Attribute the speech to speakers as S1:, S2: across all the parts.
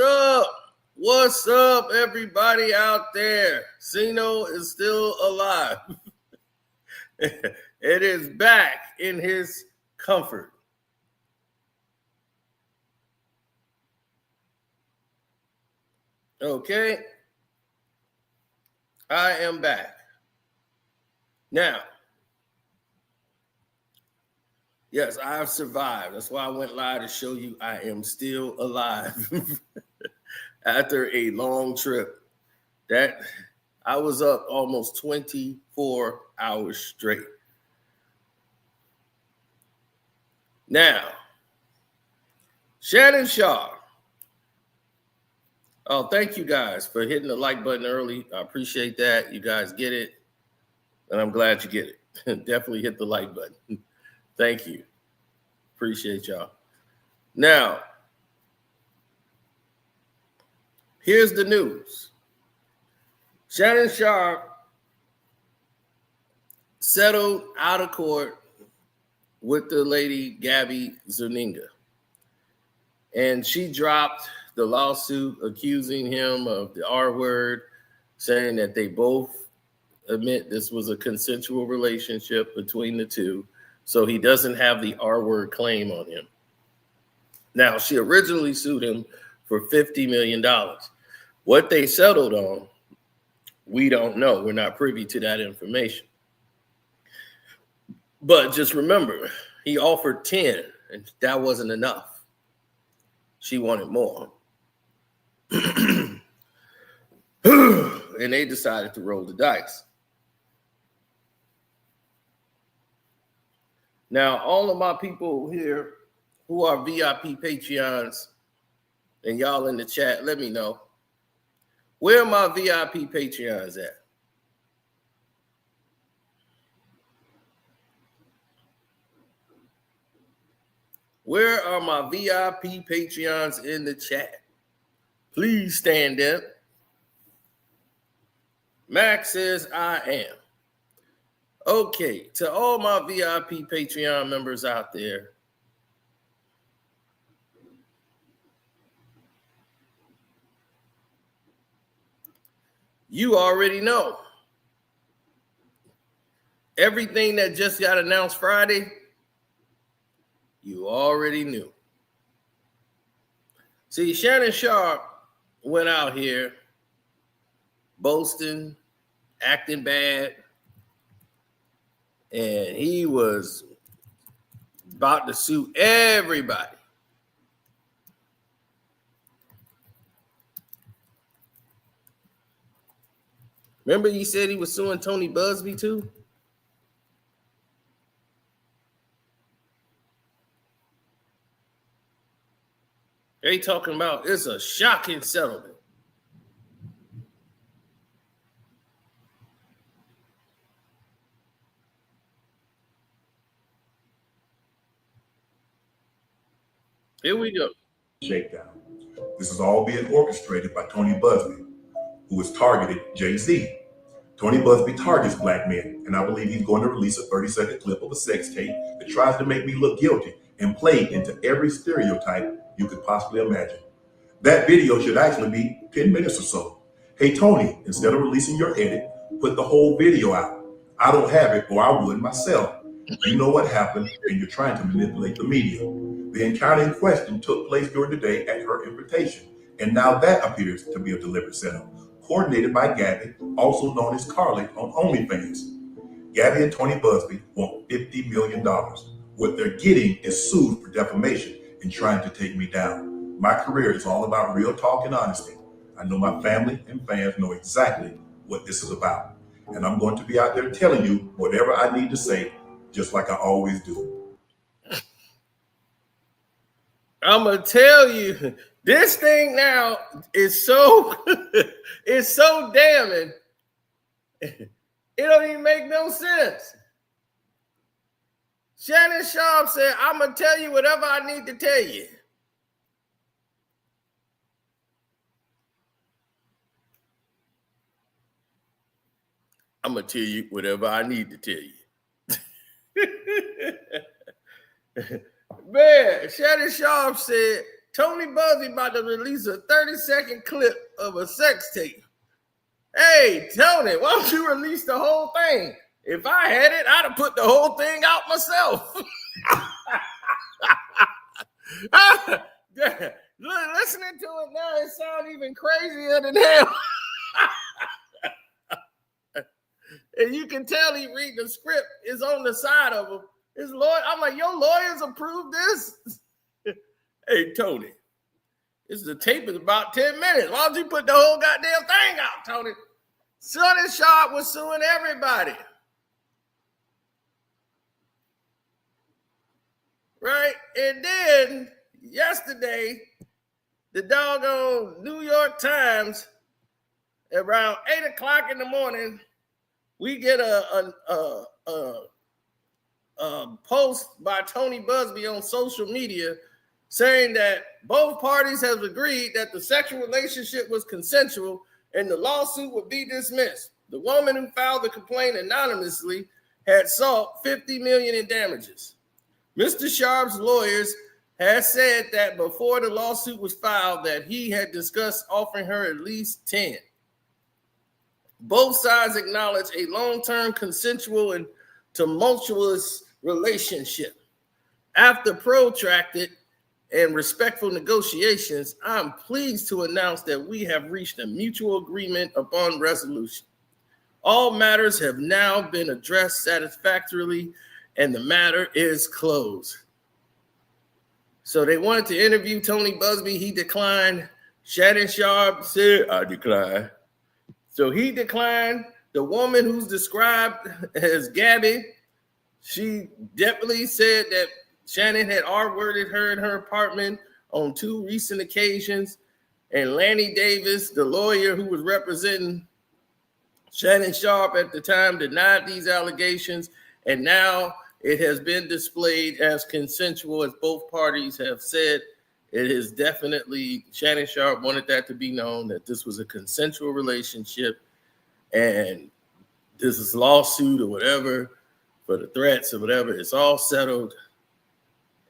S1: up? What's up, everybody out there? Sino is still alive. It is back in his comfort. Okay. I am back. Now, yes, I have survived. That's why I went live to show you I am still alive after a long trip. That I was up almost 24 hours straight. Now, Shannon Sharpe. Oh, thank you guys for hitting the like button early. I appreciate that. You guys get it, and I'm glad you get it. Definitely hit the like button. Thank you. Appreciate y'all. Now, here's the news. Shannon Sharpe settled out of court with the lady Gabbi Zuniga. And she dropped the lawsuit accusing him of the R word, saying that they both admit this was a consensual relationship between the two. So he doesn't have the R word claim on him. Now, she originally sued him for $50 million. What they settled on, we don't know. We're not privy to that information. But just remember, he offered 10, and that wasn't enough. She wanted more. And they decided to roll the dice. Now, all of my people here who are VIP Patreons, and y'all in the chat, let me know. Where are my VIP Patreons at? Where are my VIP Patreons in the chat? Please stand up. Max says, I am. Okay, to all my VIP Patreon members out there, you already know. Everything that just got announced Friday, you already knew. See, Shannon Sharpe went out here boasting, acting bad, and he was about to sue everybody. Remember he said he was suing Tony Busby too? They talking about it's a shocking settlement. Here we go.
S2: Shakedown. This is all being orchestrated by Tony Busby, who has targeted Jay-Z. Tony Busby targets black men, and I believe he's going to release a 30-second clip of a sex tape that tries to make me look guilty and play into every stereotype you could possibly imagine. That video should actually be 10 minutes or so. Hey, Tony, instead of releasing your edit, put the whole video out. I don't have it, or I would myself. You know what happened, and you're trying to manipulate the media. The encounter in question took place during the day at her invitation, and now that appears to be a deliberate setup, coordinated by Gabbi, also known as Carly on OnlyFans. Gabbi and Tony Busby want $50 million. What they're getting is sued for defamation and trying to take me down. My career is all about real talk and honesty. I know my family and fans know exactly what this is about. And I'm going to be out there telling you whatever I need to say, just like I always do.
S1: I'm going to tell you, this thing now is so, it's so damning. It don't even make no sense. Shannon Sharpe said, I'm going to tell you whatever I need to tell you. I'm going to tell you whatever I need to tell you. Man, Shannon Sharpe said, Tony Busby about to release a 30-second clip of a sex tape. Hey, Tony, why don't you release the whole thing? If I had it, I'd have put the whole thing out myself. Listening to it now, it sounds even crazier than hell. And you can tell he read the script. It's on the side of him. His lawyer, I'm like, your lawyers approved this? Hey, Tony, the tape is about 10 minutes. Why don't you put the whole goddamn thing out, Tony? Shannon Sharpe was suing everybody. Right? And then yesterday, the doggone New York Times, around 8 o'clock in the morning, we get a post by Tony Busby on social media saying that both parties have agreed that the sexual relationship was consensual and the lawsuit would be dismissed. The woman who filed the complaint anonymously had sought $50 million in damages. Mr. Sharpe's lawyers had said that before the lawsuit was filed that he had discussed offering her at least 10. Both sides acknowledge a long-term consensual and tumultuous relationship. After protracted and respectful negotiations, I'm pleased to announce that we have reached a mutual agreement upon resolution. All matters have now been addressed satisfactorily, and the matter is closed. So they wanted to interview Tony Busby. He declined. Shannon Sharpe said, I decline. So he declined. The woman who's described as Gabbi, she definitely said that Shannon had R-worded her in her apartment on 2 recent occasions. And Lanny Davis, the lawyer who was representing Shannon Sharpe at the time, denied these allegations. And now it has been displayed as consensual, as both parties have said. It is definitely, Shannon Sharpe wanted that to be known, that this was a consensual relationship, and this is lawsuit or whatever for the threats or whatever. It's all settled,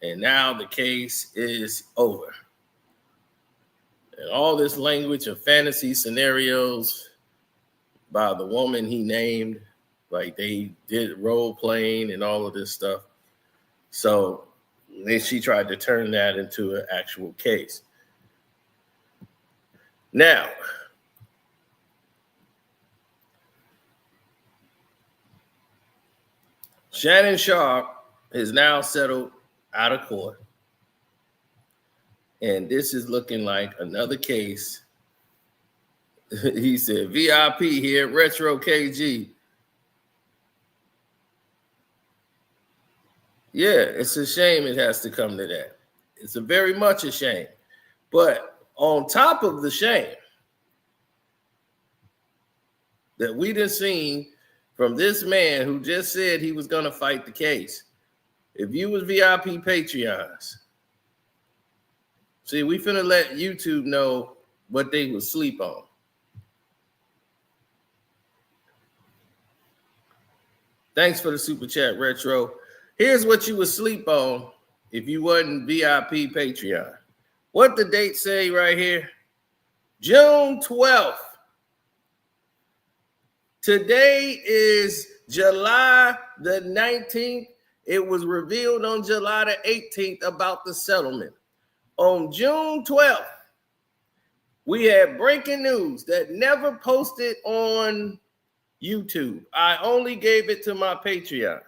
S1: and now the case is over. And all this language of fantasy scenarios by the woman he named, like they did role playing and all of this stuff. So then she tried to turn that into an actual case. Now, Shannon Sharpe is now settled out of court. And this is looking like another case. He said, VIP here, Retro KG. Yeah, it's a shame it has to come to that. It's a very much a shame. But on top of the shame that we done seen from this man who just said he was going to fight the case, if you was VIP Patreons, see, we finna let YouTube know what they would sleep on. Thanks for the super chat, Retro. Here's what you would sleep on if you wasn't VIP Patreon. What the date say right here? June 12th. Today is July the 19th. It was revealed on July the 18th about the settlement. On June 12th, we had breaking news that never posted on YouTube. I only gave it to my Patreons.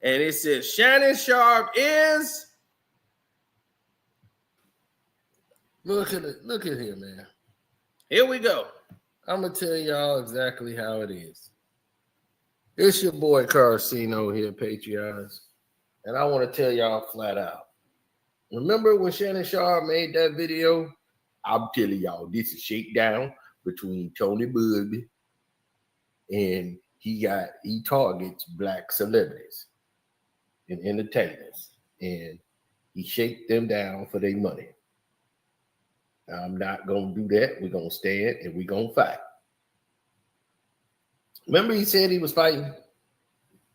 S1: And it says Shannon Sharpe is. Look at it. Look at here, man. Here we go. I'm going to tell y'all exactly how it is. It's your boy Carcino here, Patreons. And I want to tell y'all flat out. Remember when Shannon Sharpe made that video? I'm telling y'all, this is shakedown between Tony Busby and he targets black celebrities and entertainers, and he shake them down for their money. I'm not going to do that. We're going to stand and we're going to fight. Remember he said he was fighting?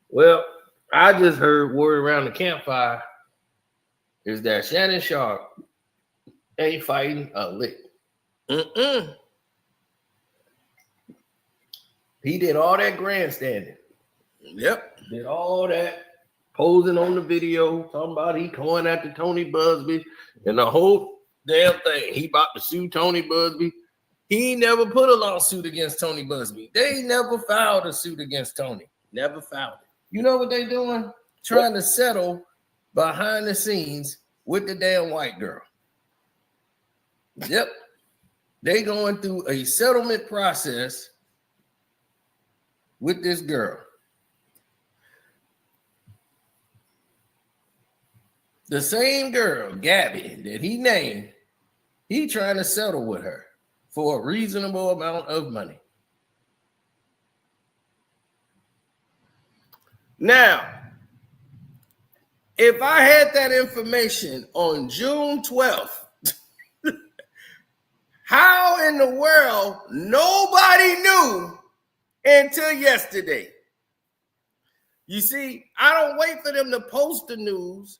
S1: Well, I just heard word around the campfire is that Shannon Sharpe Ain't fighting a lick. He did all that grandstanding. Yep. Did all that posing on the video, talking about he going after Tony Busby and the whole damn thing. He about to sue Tony Busby. He never put a lawsuit against Tony Busby. They never filed a suit against Tony. Never filed it. You know what they doing? Trying to settle behind the scenes with the damn white girl. Yep. They going through a settlement process with this girl. The same girl, Gabbi, that he named, he trying to settle with her for a reasonable amount of money. Now, if I had that information on June 12th, how in the world nobody knew until yesterday? You see, I don't wait for them to post the news.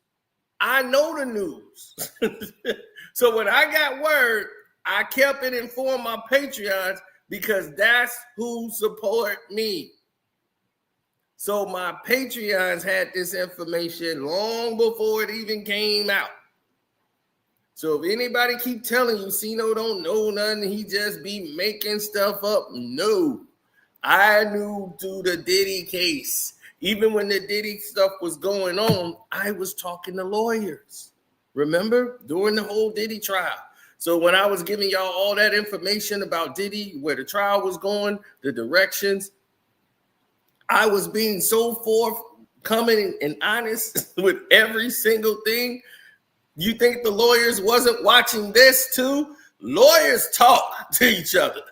S1: I know the news. So when I got word, I kept it informed my Patreons because that's who support me. So my Patreons had this information long before it even came out. So if anybody keep telling you Cino don't know nothing, he just be making stuff up, no. I knew through the Diddy case. Even when the Diddy stuff was going on, I was talking to lawyers. Remember? During the whole Diddy trial. So when I was giving y'all all that information about Diddy, where the trial was going, the directions, I was being so forthcoming and honest with every single thing. You think the lawyers wasn't watching this too? Lawyers talk to each other.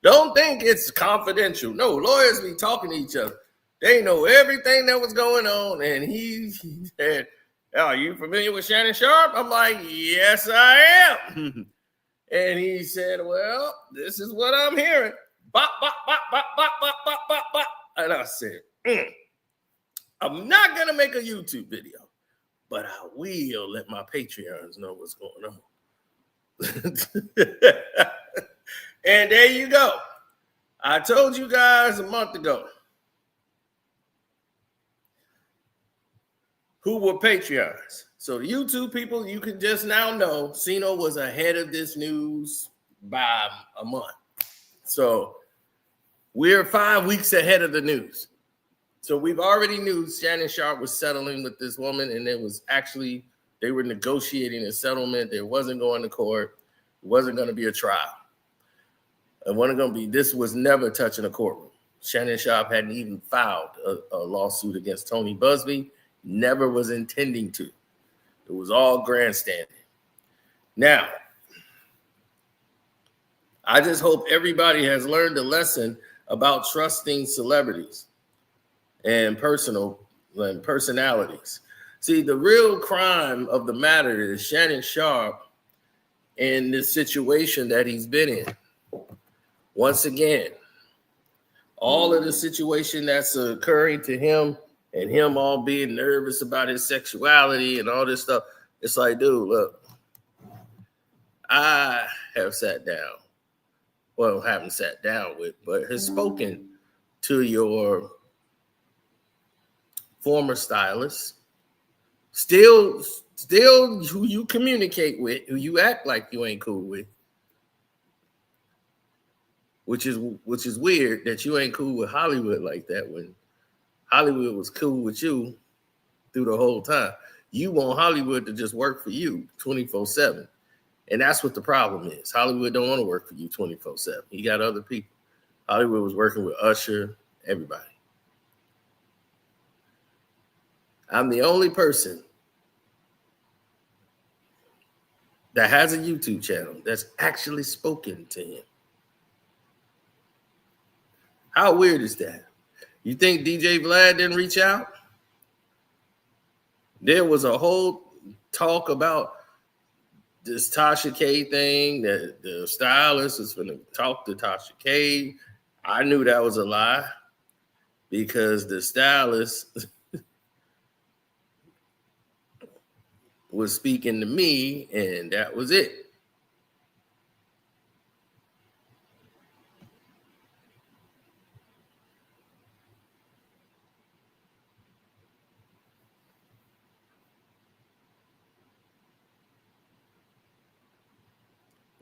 S1: Don't think it's confidential. No, lawyers be talking to each other. They know everything that was going on. And he said, are you familiar with Shannon Sharpe? I'm like, yes, I am. And he said, well, this is what I'm hearing. Bop, bop, bop, bop, bop, bop, bop, bop, bop. And I said, I'm not going to make a YouTube video, but I will let my Patreons know what's going on. And there you go. I told you guys a month ago who were Patreons. So the YouTube people, you can just now know Cino was ahead of this news by a month. So we're 5 weeks ahead of the news. So we've already knew Shannon Sharpe was settling with this woman, and it was actually, they were negotiating a settlement. There wasn't going to court. It wasn't going to be a trial. It wasn't going to be, this was never touching a courtroom. Shannon Sharpe hadn't even filed a lawsuit against Tony Busby. Never was intending to. It was all grandstanding. Now, I just hope everybody has learned a lesson about trusting celebrities and personalities. See, the real crime of the matter is Shannon Sharpe in this situation that he's been in. Once again, all of the situation that's occurring to him and him all being nervous about his sexuality and all this stuff, it's like, dude, look, I have sat down, well, haven't sat down with, but has spoken to your former stylist, still who you communicate with, who you act like you ain't cool with, which is weird that you ain't cool with Hollywood like that when Hollywood was cool with you through the whole time. You want Hollywood to just work for you 24/7. And that's what the problem is. Hollywood don't want to work for you 24/7. You got other people. Hollywood was working with Usher, everybody. I'm the only person that has a YouTube channel that's actually spoken to him. How weird is that? You think DJ Vlad didn't reach out? There was a whole talk about this Tasha K thing, that the stylist is going to talk to Tasha K. I knew that was a lie because the stylist was speaking to me, and that was it.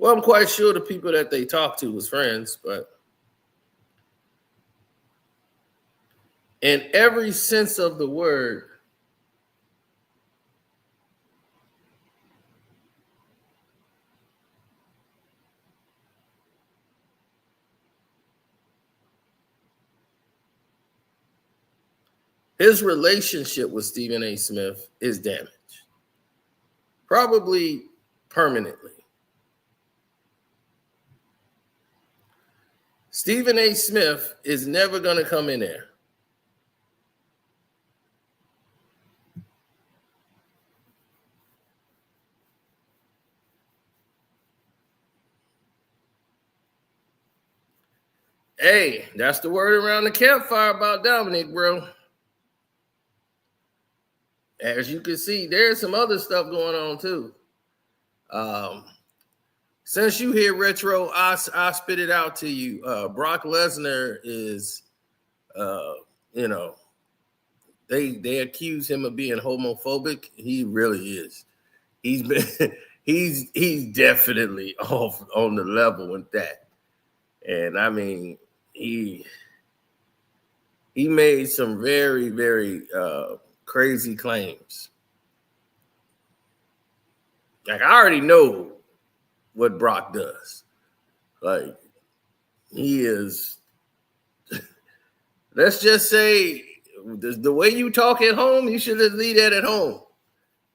S1: Well, I'm quite sure the people that they talked to was friends, but in every sense of the word, his relationship with Stephen A. Smith is damaged. Probably permanently. Stephen A. Smith is never going to come in there. Hey, that's the word around the campfire about Dominic, bro. As you can see, there's some other stuff going on too. Since you hear retro, I spit it out to you. Brock Lesnar is, you know, they accuse him of being homophobic. He really is. He's been he's definitely off on the level with that. And I mean, he made some very, very crazy claims. Like, I already know what Brock does. Like, he is, let's just say, the way you talk at home, you should leave that at home.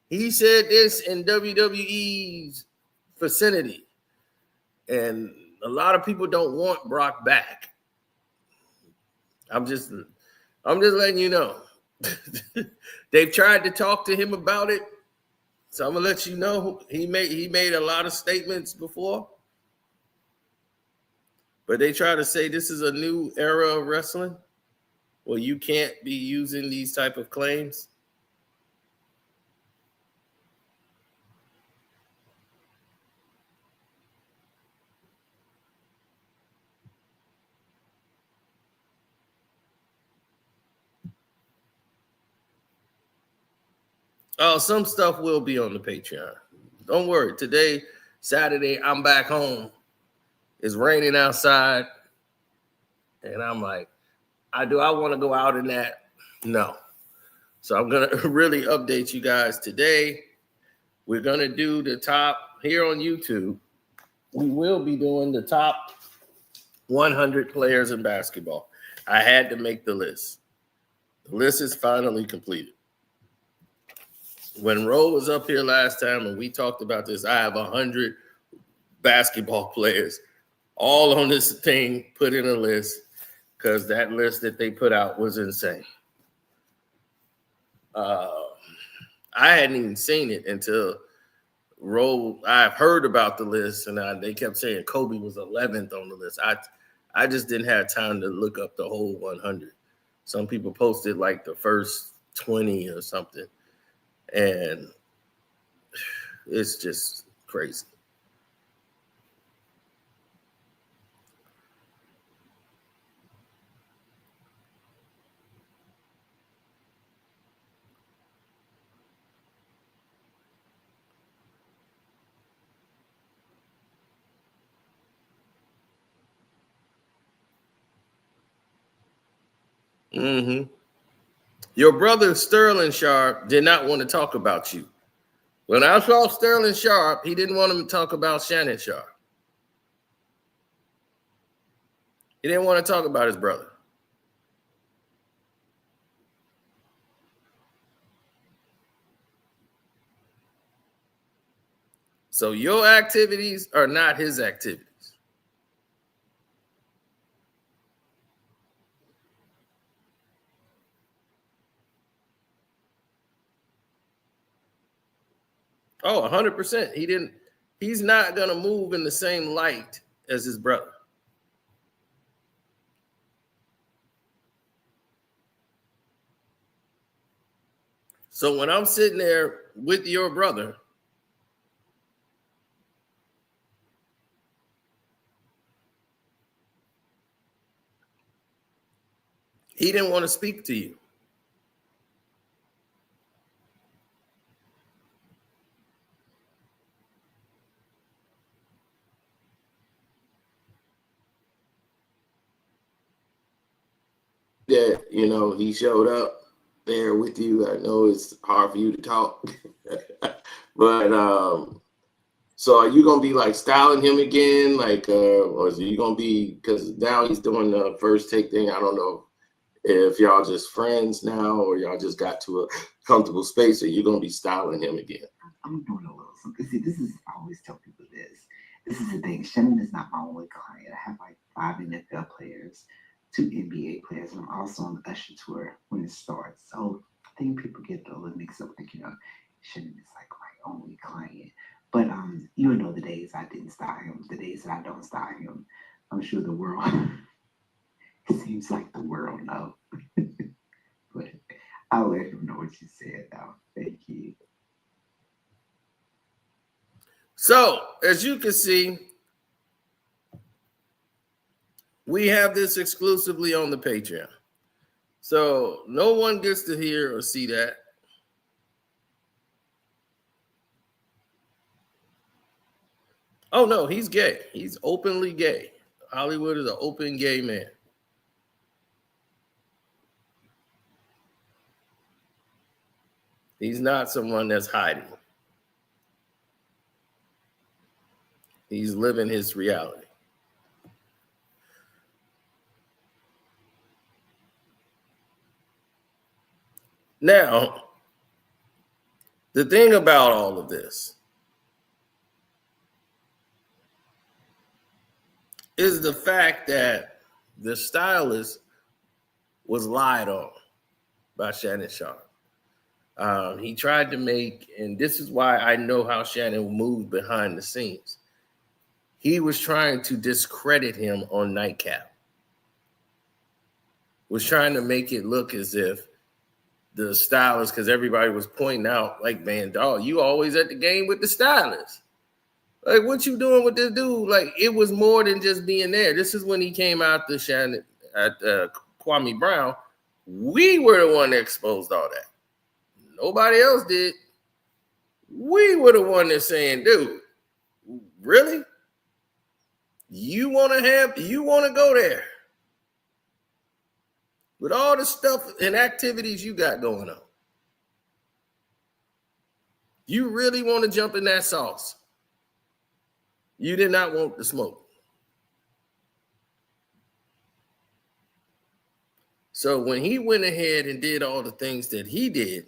S1: He said this in WWE's vicinity. And a lot of people don't want Brock back. I'm just letting you know. They've tried to talk to him about it. So I'm gonna let you know he made a lot of statements before. But they try to say this is a new era of wrestling. Well, you can't be using these type of claims. Oh, some stuff will be on the Patreon. Don't worry. Today, Saturday, I'm back home. It's raining outside. And I'm like, I want to go out in that? No. So I'm going to really update you guys today. We're going to do the top here on YouTube. We will be doing the top 100 players in basketball. I had to make the list. The list is finally completed. When Ro was up here last time and we talked about this, I have 100 basketball players all on this thing put in a list because that list that they put out was insane. I hadn't even seen it until I've heard about the list, and they kept saying Kobe was 11th on the list. I just didn't have time to look up the whole 100. Some people posted like the first 20 or something, and it's just crazy. Mm-hmm. Your brother Sterling Sharpe did not want to talk about you. When I saw Sterling Sharpe, he didn't want him to talk about Shannon Sharpe. He didn't want to talk about his brother. So your activities are not his activities. Oh, 100%. He's not going to move in the same light as his brother. So when I'm sitting there with your brother, he didn't want to speak to you. that, he showed up there with you. I know it's hard for you to talk, but so are you gonna be like styling him again, like, or is he gonna be, because now he's doing the first take thing? I don't know if y'all just friends now or y'all just got to a comfortable space, or you're gonna be styling him again.
S3: I'm doing a little something. See, I always tell people this. This is the thing. Shannon is not my only client. I have like 5 NFL players, 2 NBA players, and I'm also on the Usher tour when it starts. So I think people get a little mixed up, like, Shannon is like my only client. But you know the days I didn't style him, the days that I don't style him. I'm sure the world, it seems like the world knows. But I'll let him know what you said now. Thank you.
S1: So, as you can see, we have this exclusively on the Patreon. So, no one gets to hear or see that. Oh, no, he's gay. He's openly gay. Hollywood is an open gay man. He's not someone that's hiding. He's living his reality. Now, the thing about all of this is the fact that the stylist was lied on by Shannon Sharpe. He tried to make, and this is why I know how Shannon moved behind the scenes. He was trying to discredit him on Nightcap. Was trying to make it look as if the stylist, because everybody was pointing out, like, man, dog, you always at the game with the stylist. Like, what you doing with this dude? Like, it was more than just being there. This is when he came out to Shannon at Kwame Brown. We were the one that exposed all that. Nobody else did. We were the one that's saying, dude, really? You want to go there with all the stuff and activities you got going on? You really want to jump in that sauce? You did not want the smoke. So when he went ahead and did all the things that he did,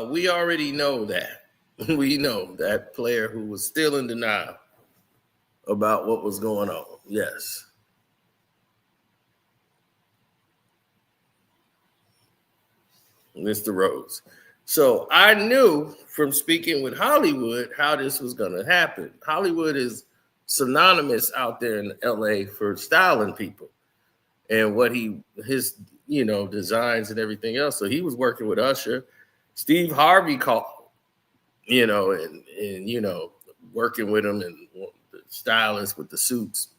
S1: we already know that. We know that player who was still in denial about what was going on. Yes. Mr. Rhodes. So I knew from speaking with Hollywood how this was going to happen. Hollywood is synonymous out there in LA for styling people and what his designs and everything else. So he was working with Usher. Steve Harvey called, and working with him and the stylist with the suits.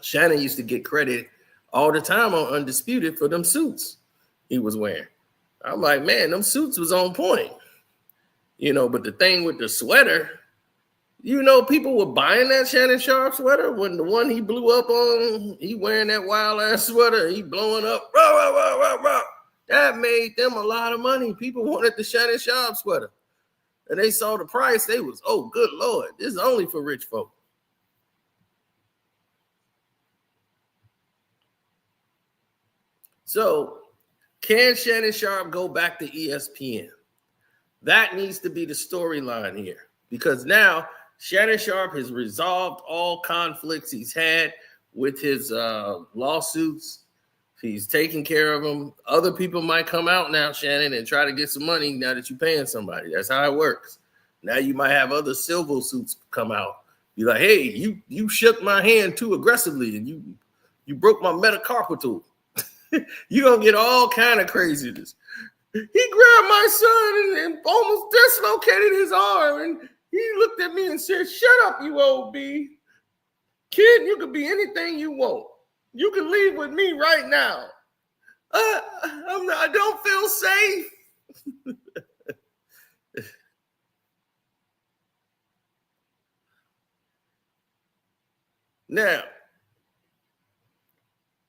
S1: Shannon used to get credit all the time on Undisputed for them suits he was wearing. I'm like, man, them suits was on point. But the thing with the sweater, people were buying that Shannon Sharpe sweater when the one he blew up on, he wearing that wild ass sweater, he blowing up, rah, rah, rah, rah, rah. That made them a lot of money. People wanted the Shannon Sharpe sweater. And they saw the price. They was, oh, good Lord, this is only for rich folk. So can Shannon Sharpe go back to ESPN? That needs to be the storyline here. Because now Shannon Sharpe has resolved all conflicts he's had with his lawsuits. He's taking care of them. Other people might come out now, Shannon, and try to get some money now that you're paying somebody. That's how it works. Now you might have other civil suits come out. Be like, hey, you shook my hand too aggressively and you broke my metacarpal. You're going to get all kind of craziness. He grabbed my son and almost dislocated his arm. And he looked at me and said, shut up, you old B. Kid, you can be anything you want. You can leave with me right now. I don't feel safe. Now,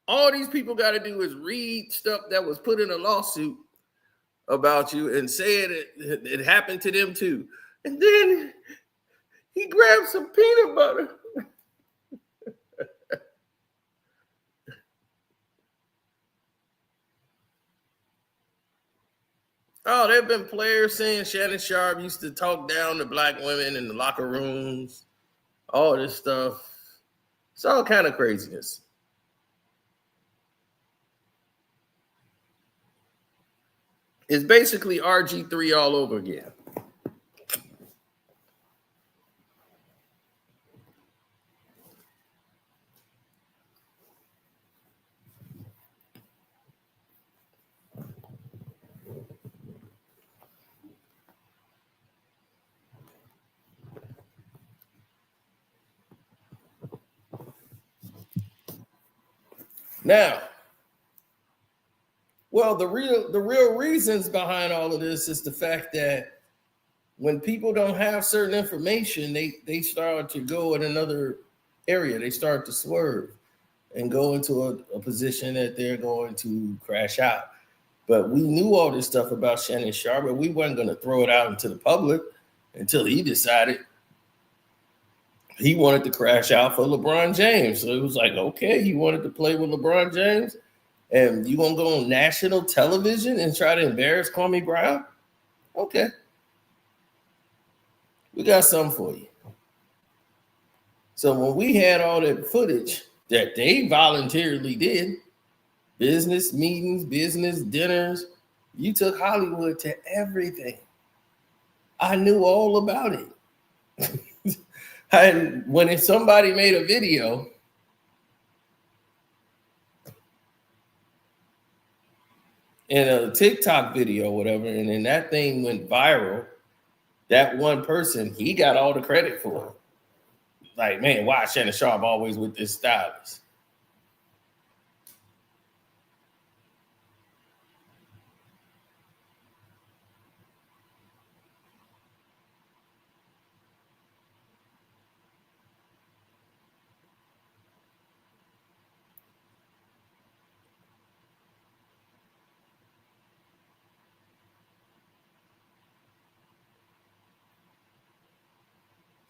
S1: all these people got to do is read stuff that was put in a lawsuit about you and say it happened to them too. And then he grabbed some peanut butter. Oh, there have been players saying Shannon Sharpe used to talk down to black women in the locker rooms. All this stuff. It's all kind of craziness. It's basically RG3 all over again. Now, well, the real reasons behind all of this is the fact that when people don't have certain information, they start to go in another area. They start to swerve and go into a position that they're going to crash out. But we knew all this stuff about Shannon Sharpe, but we weren't going to throw it out into the public until he decided he wanted to crash out for LeBron James. So it was like, okay, you wanted to play with LeBron James? And you gonna go on national television and try to embarrass Kwame Brown? Okay. We got something for you. So when we had all that footage that they voluntarily did, business meetings, business dinners, you took Hollywood to everything. I knew all about it. And if somebody made a video in a TikTok video, whatever, and then that thing went viral, that one person, he got all the credit for it. Like, man, why is Shannon Sharpe always with this stylist?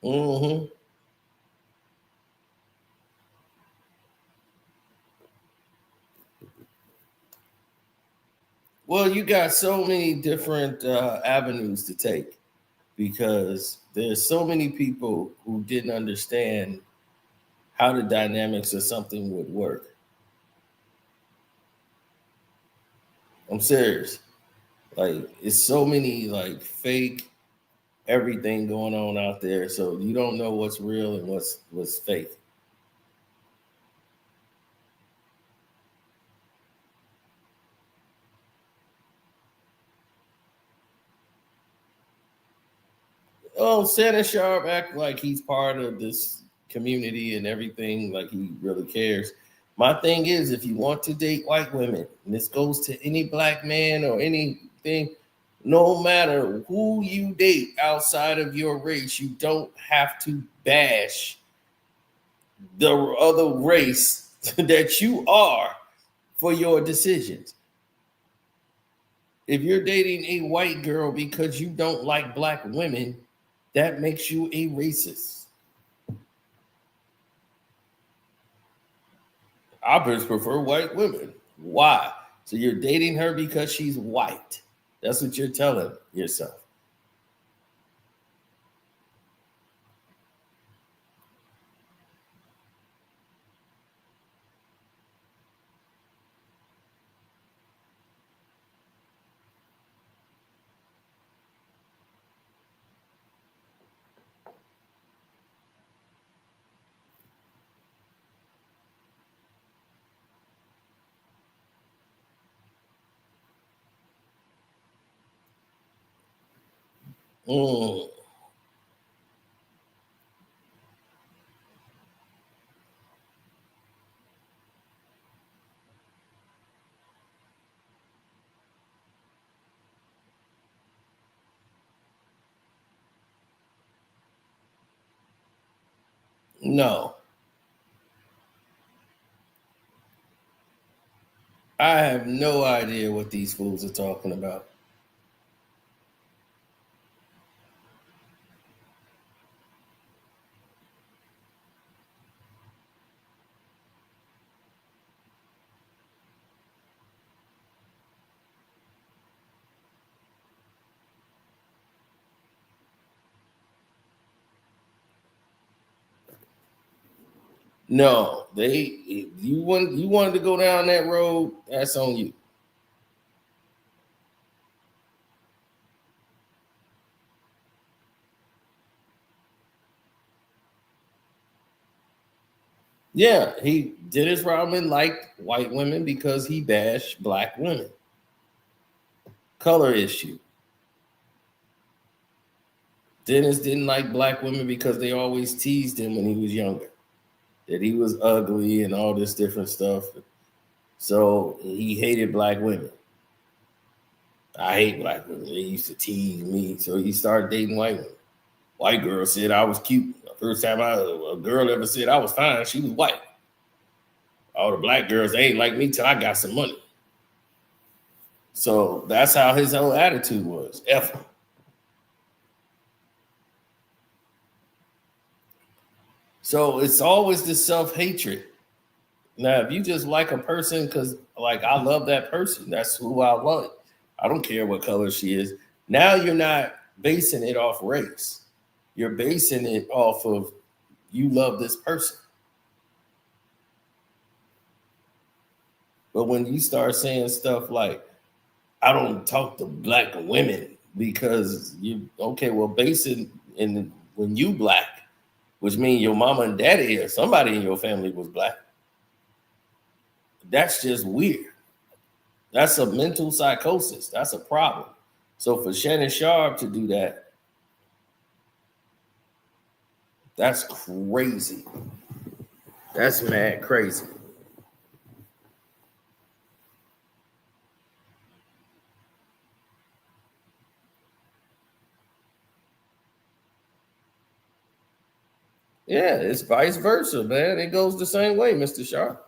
S1: Mm-hmm. Well, you got so many different avenues to take because there's so many people who didn't understand how the dynamics of something would work. I'm serious. Like, it's so many like fake everything going on out there, so you don't know what's real and what's fake. Oh, Shannon Sharpe act like he's part of this community and everything, like he really cares. My thing is, if you want to date white women, and this goes to any black man or anything, no matter who you date outside of your race, you don't have to bash the other race that you are for your decisions. If you're dating a white girl because you don't like black women, that makes you a racist. I prefer white women. Why? So you're dating her because she's white. That's what you're telling yourself. Mm, no. I have no idea what these fools are talking about. No, you wanted to go down that road, that's on you. Yeah, he Dennis Rodman liked white women because he bashed black women. Color issue. Dennis didn't like black women because they always teased him when he was younger, that he was ugly and all this different stuff. So he hated black women. I hate black women. They used to tease me. So he started dating white women. White girl said I was cute. The first time a girl ever said I was fine, she was white. All the black girls, they ain't like me till I got some money. So that's how his whole attitude was. F him. So it's always this self-hatred. Now, if you just like a person because, like, I love that person, that's who I want. I don't care what color she is. Now you're not basing it off race. You're basing it off of you love this person. But when you start saying stuff like, I don't talk to black women because basing in when you black, which means your mama and daddy or somebody in your family was black. That's just weird. That's a mental psychosis. That's a problem. So for Shannon Sharpe to do that, that's crazy. That's mad crazy. Yeah, it's vice versa, man. It goes the same way, Mr. Sharpe.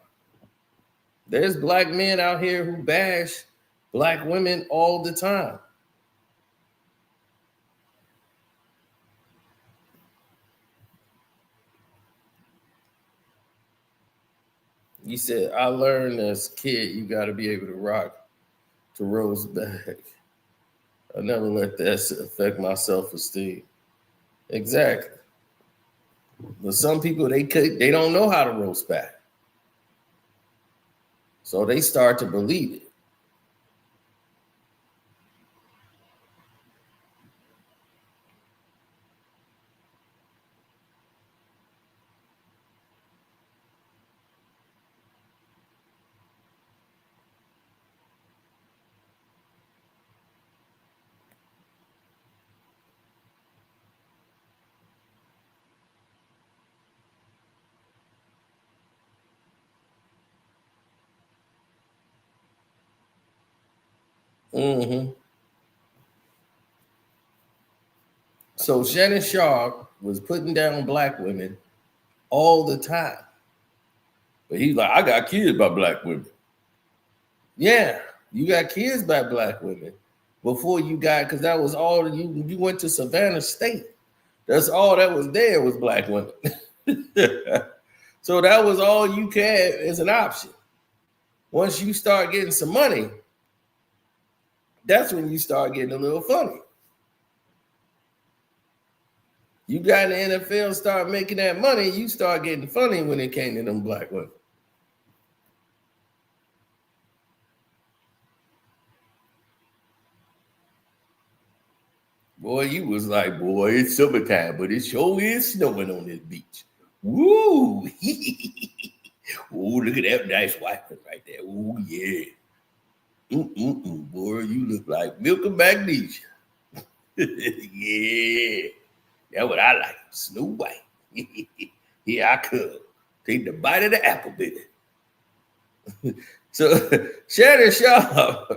S1: There's black men out here who bash black women all the time. You said, I learned as a kid, you got to be able to rock to Rose back. I never let that affect my self-esteem. Exactly. But some people, they don't know how to roast back. So they start to believe it. Mm-hmm. So Shannon Sharpe was putting down black women all the time. But he's like, I got kids by black women. Yeah, you got kids by black women before you got, because that was all you went to Savannah State. That's all that was there was black women. So that was all you had as an option. Once you start getting some money, that's when you start getting a little funny. You got in the NFL, start making that money, you start getting funny when it came to them black women. Boy, you was like, boy, it's summertime, but it sure is snowing on this beach. Woo! Oh, look at that nice white one right there. Oh, yeah. Boy, you look like milk and magnesia. Yeah. That's what I like. Snow White. Here I come. Take the bite of the apple, baby. So, Shannon Sharpe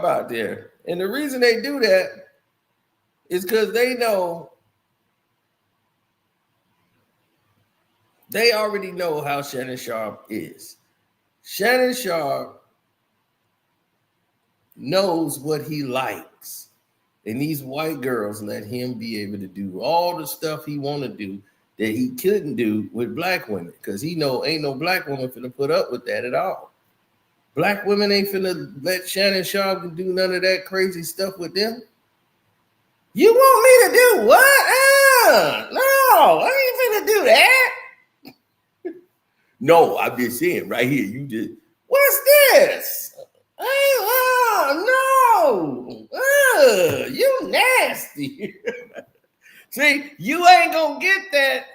S1: out there. And the reason they do that is because they know They already know how Shannon Sharpe is. Shannon Sharpe knows what he likes. And these white girls let him be able to do all the stuff he want to do that he couldn't do with black women, because he know ain't no black woman finna put up with that at all. Black women ain't finna let Shannon Sharpe do none of that crazy stuff with them. You want me to do what? No, I ain't finna do that. No, I'm just saying right here. You just, what's this? No. You nasty. See, you ain't gonna get that.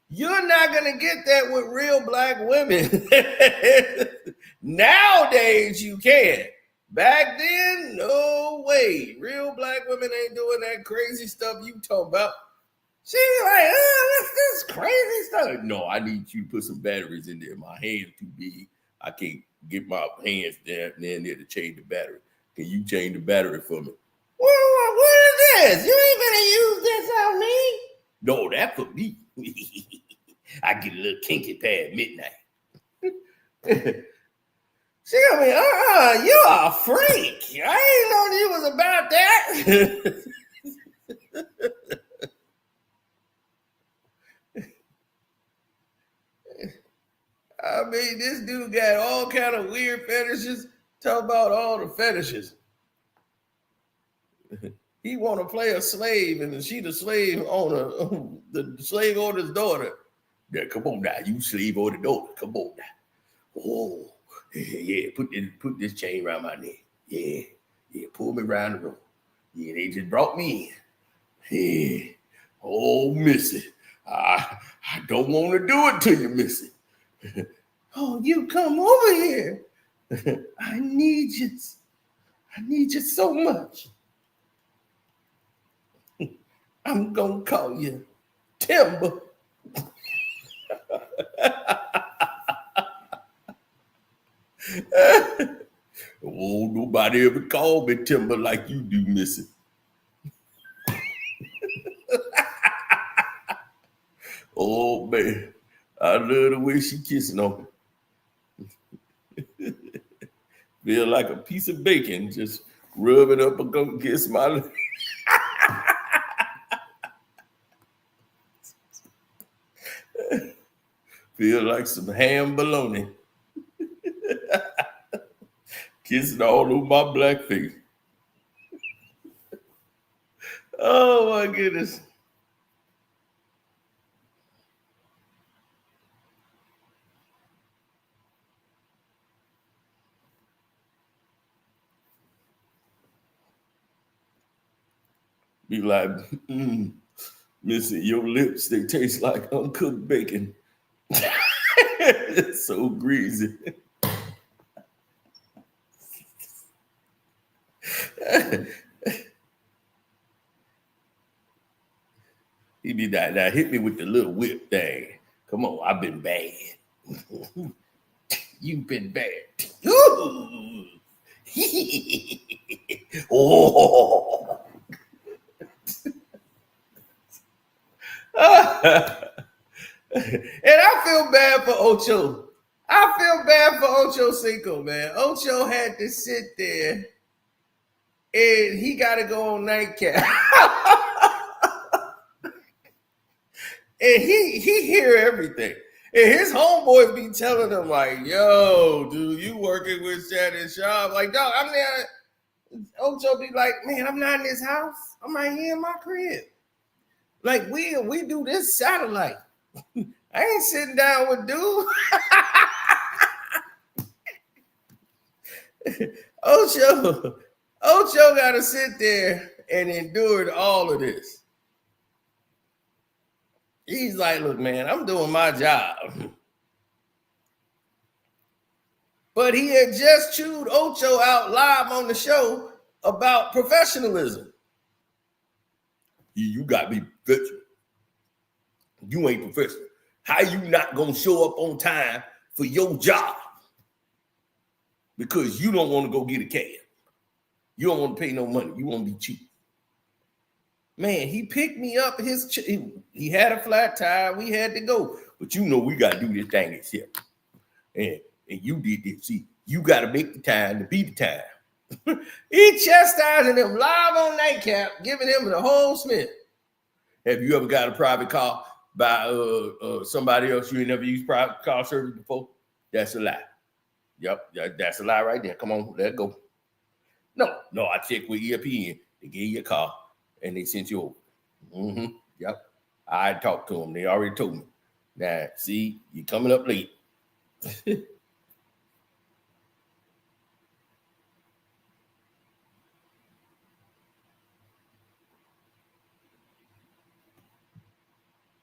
S1: You're not gonna get that with real black women. Nowadays, you can. Back then, no way. Real black women ain't doing that crazy stuff you talking about. She like, what's this crazy stuff? No, I need you to put some batteries in there. My hand's too big. I can't get my hands down there to change the battery. Can you change the battery for me? Well, what is this? You ain't gonna use this on me? No, that's for me. I get a little kinky pad midnight. She gonna be, you're a freak. I ain't know you was about that. I mean, this dude got all kind of weird fetishes. Talk about all the fetishes. He want to play a slave, and she the slave owner, the slave owner's daughter. Yeah, come on now, you slave owner daughter. Come on now. Oh, yeah, put this chain around my neck. Yeah, pull me around the room. Yeah, they just brought me in. Yeah, oh, Missy, I don't want to do it to you, Missy. Oh, you come over here. I need you. I need you so much. I'm going to call you Timber. Oh, nobody ever called me Timber like you do, Missy. Oh, man. I love the way she kissing on me. Feel like a piece of bacon, just rub it up against my leg. Feel like some ham bologna. Kissing all over my black face. Oh, my goodness. Be like, Missy, your lips, they taste like uncooked bacon. It's so greasy. He be like, now hit me with the little whip thing. Come on, I've been bad. You've been bad. Ooh. Oh. And I feel bad for Ocho. I feel bad for Ocho Cinco, man. Ocho had to sit there and he got to go on nightcap. And he hear everything. And his homeboys be telling him like, yo, dude, you working with Shannon Sharpe. Like, dog, I'm there. Ocho be like, man, I'm not in this house. I'm right here in my crib. Like, we do this satellite. I ain't sitting down with dude. Ocho got to sit there and endure all of this. He's like, look, man, I'm doing my job. But he had just chewed Ocho out live on the show about professionalism. You got to be professional. You ain't professional. How you not going to show up on time for your job? Because you don't want to go get a cab. You don't want to pay no money. You want to be cheap. Man, he picked me up. He had a flat tire. We had to go. but you know we got to do this thing itself. And you did this. See, you got to make the time to be the time. He chastising him live on Nightcap, giving him the whole Smith. Have you ever got a private car by somebody else you ain't never used private car service before? That's a lie. Yep, that's a lie right there. Come on, let go. No, I checked with ESPN. They gave you a car and they sent you over. Yep, I talked to them. They already told me. Now, see, you're coming up late.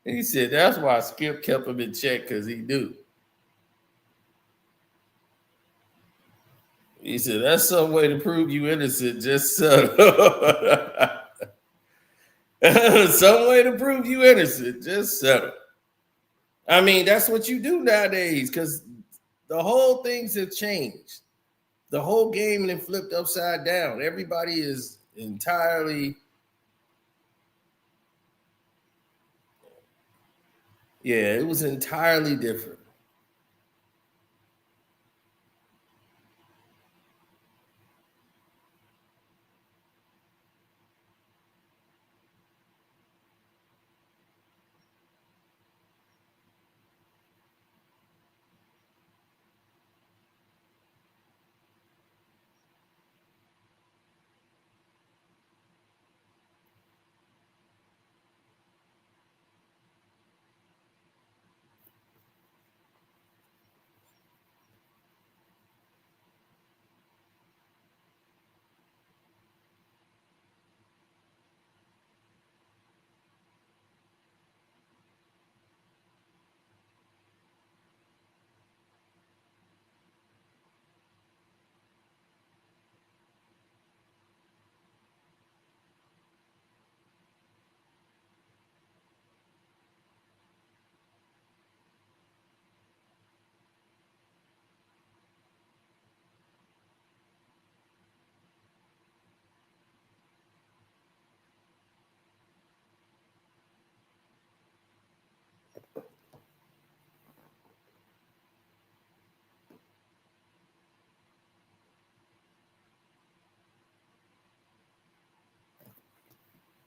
S1: He said that's why Skip kept him in check, because he knew. He said that's some way to prove you innocent, just subtle. Some way to prove you innocent, just subtle. I mean, that's what you do nowadays, because the whole things have changed. The whole game then flipped upside down. Everybody is entirely... Yeah, it was entirely different.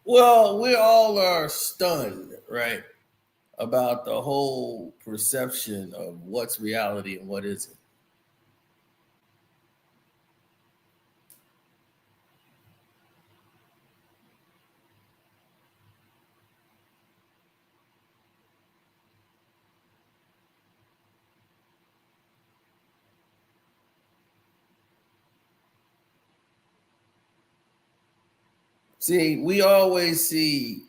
S1: Well, we all are stunned, right, about the whole perception of what's reality and what isn't. See, we always see...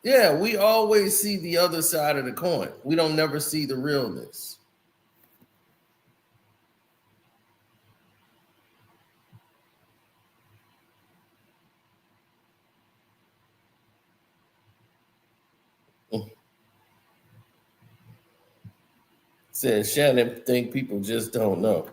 S1: Yeah, we always see the other side of the coin. We don't never see the realness. Says Shannon think people just don't know.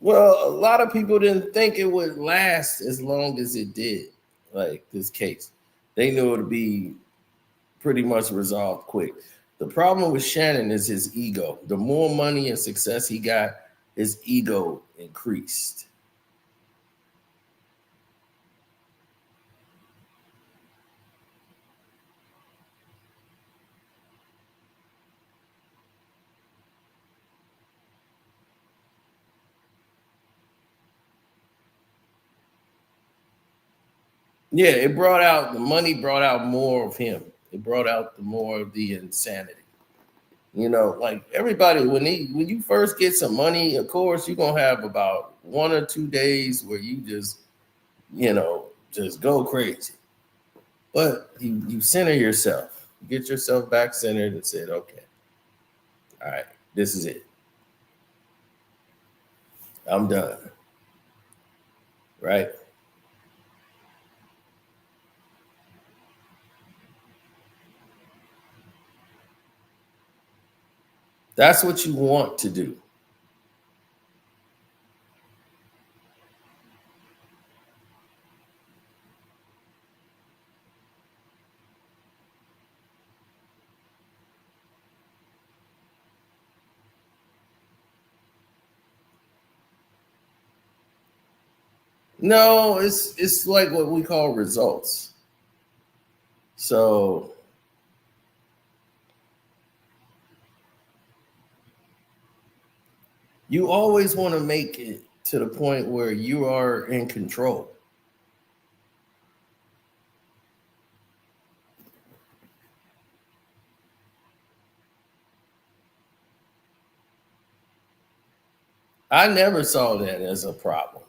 S1: Well, a lot of people didn't think it would last as long as it did, like this case. They knew it would be pretty much resolved quick. The problem with Shannon is his ego. The more money and success he got, his ego increased. Yeah, it brought out, the money brought out more of him. It brought out the more of the insanity. You know, like everybody, when you first get some money, of course, you're gonna have about 1 or 2 days where you just, just go crazy. But you center yourself, you get yourself back centered and said, okay, all right, This is it. I'm done. Right? That's what you want to do. No, it's like what we call results. So you always want to make it to the point where you are in control. I never saw that as a problem.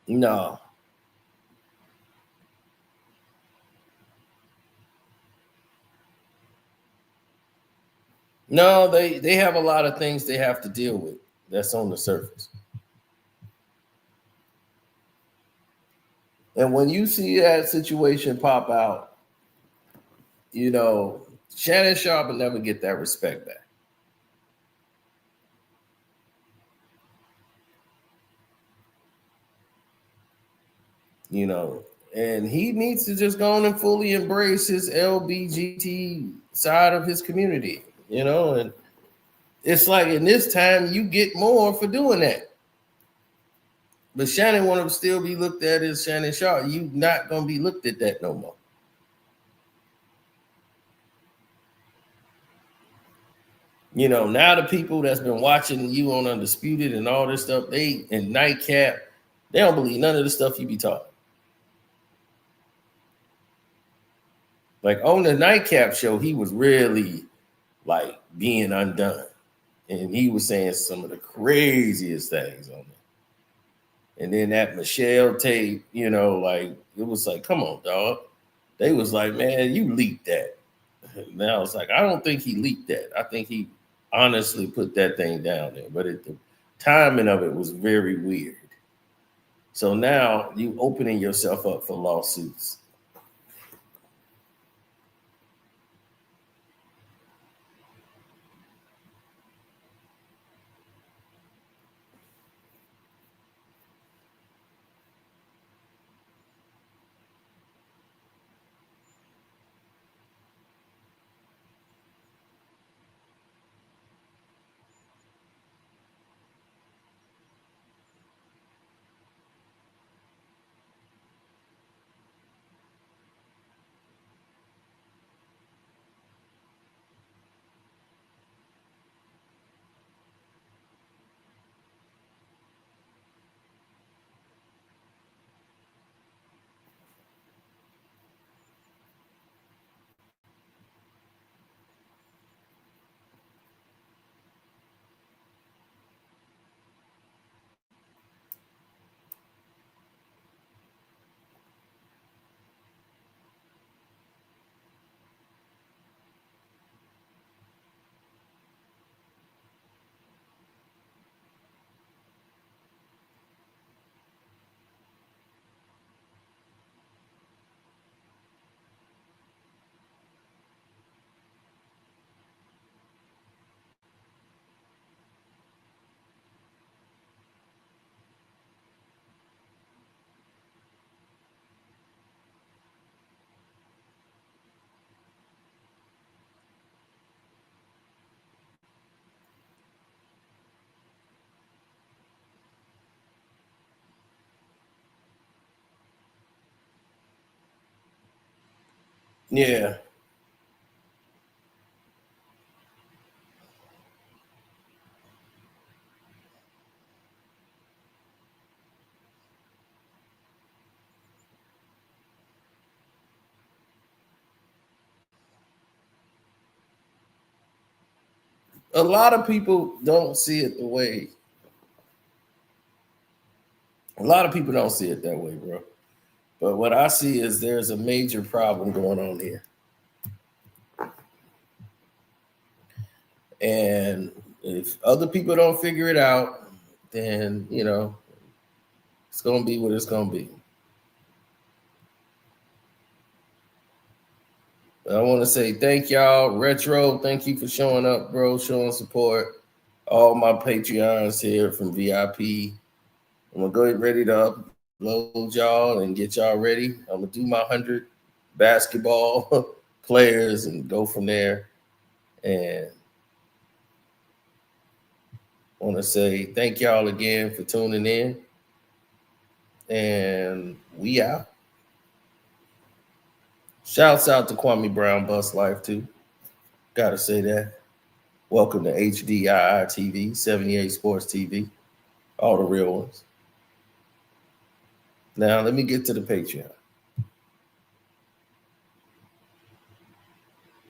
S1: No. No, they have a lot of things they have to deal with that's on the surface. And when you see that situation pop out, you know, Shannon Sharpe will never get that respect back. You know, and he needs to just go on and fully embrace his LBGT side of his community, you know, and it's like in this time you get more for doing that. But Shannon want to still be looked at as Shannon Sharpe. You not gonna be looked at that no more. You know, now the people that's been watching you on Undisputed and all this stuff, they and Nightcap, they don't believe none of the stuff you be talking. Like on the Nightcap show, he was really like being undone. And he was saying some of the craziest things on there. And then that Michelle tape, you know, like it was like, come on, dog. They was like, man, you leaked that. And I was like, I don't think he leaked that. I think he honestly put that thing down there. But the timing of it was very weird. So now you opening yourself up for lawsuits. Yeah. A lot of people don't see it the way. A lot of people don't see it that way, bro. But what I see is there's a major problem going on here. And if other people don't figure it out, then, you know, it's going to be what it's going to be. But I want to say thank y'all. Retro, thank you for showing up, bro, showing support. All my Patreons here from VIP. I'm going to go ready to upload y'all and get y'all ready. I'm going to do my 100 basketball players and go from there. And I want to say thank y'all again for tuning in. And we out. Shouts out to Kwame Brown Bus Life too. Gotta say that. Welcome to HDII TV, 78 Sports TV. All the real ones. Now let me get to the Patreon.